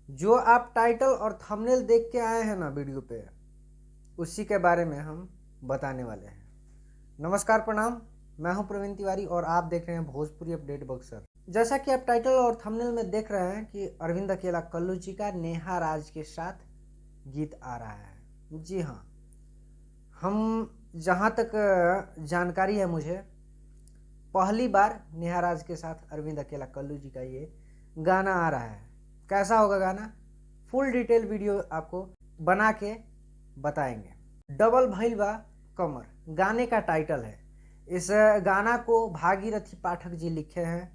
जो आप टाइटल और थंबनेल देख के आए हैं ना वीडियो पे, उसी के बारे में हम बताने वाले हैं। नमस्कार, प्रणाम। मैं हूं प्रवीण तिवारी और आप देख रहे हैं भोजपुरी अपडेट बक्सर। जैसा कि आप टाइटल और थंबनेल में देख रहे हैं कि अरविंद अकेला कल्लू जी का नेहा राज के साथ गीत आ रहा है। जी हाँ, हम जहाँ तक जानकारी है मुझे, पहली बार नेहा राज के साथ अरविंद अकेला कल्लू जी का ये गाना आ रहा है। कैसा होगा गाना, फुल डिटेल वीडियो आपको बना के बताएंगे। डबल भइल बा कमर गाने का टाइटल है। इस गाना को भागीरथी पाठक जी लिखे हैं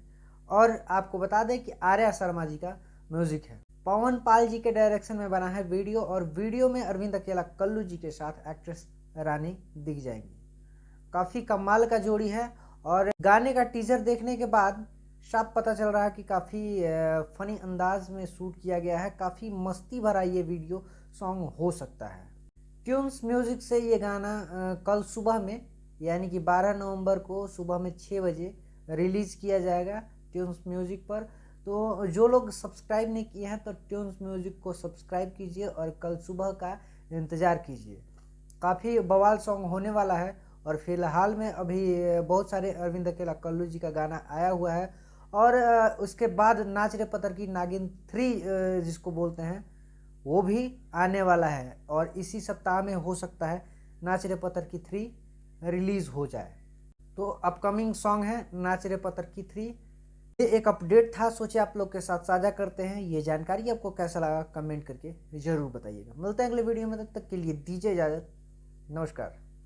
और आपको बता दें कि आर्या शर्मा जी का म्यूजिक है। पवन पाल जी के डायरेक्शन में बना है वीडियो और वीडियो में अरविंद अकेला कल्लू जी के साथ एक्ट्रेस रानी दिख जाएंगी। काफ़ी कमाल का जोड़ी है और गाने का टीजर देखने के बाद साफ पता चल रहा है कि काफ़ी फनी अंदाज में शूट किया गया है। काफ़ी मस्ती भरा ये वीडियो सॉन्ग हो सकता है। ट्यून्स म्यूजिक से ये गाना कल सुबह में यानी कि 12 नवंबर को सुबह में 6 बजे रिलीज़ किया जाएगा ट्यून्स म्यूजिक पर। तो जो लोग सब्सक्राइब नहीं किए हैं तो ट्यून्स म्यूजिक को सब्सक्राइब कीजिए और कल सुबह का इंतज़ार कीजिए। काफ़ी बवाल सॉन्ग होने वाला है और फिलहाल में अभी बहुत सारे अरविंद अकेला कल्लू जी का गाना आया हुआ है और उसके बाद नाच रे पतर की नागिन 3 जिसको बोलते हैं वो भी आने वाला है और इसी सप्ताह में हो सकता है नाच रे पतर की 3 रिलीज़ हो जाए। तो अपकमिंग सॉन्ग है नाच रे पतर की 3। ये एक अपडेट था, सोचे आप लोग के साथ साझा करते हैं। ये जानकारी आपको कैसा लगा कमेंट करके ज़रूर बताइएगा। मिलते हैं अगले वीडियो में, तब तक के लिए दीजिए इजाज़त। नमस्कार।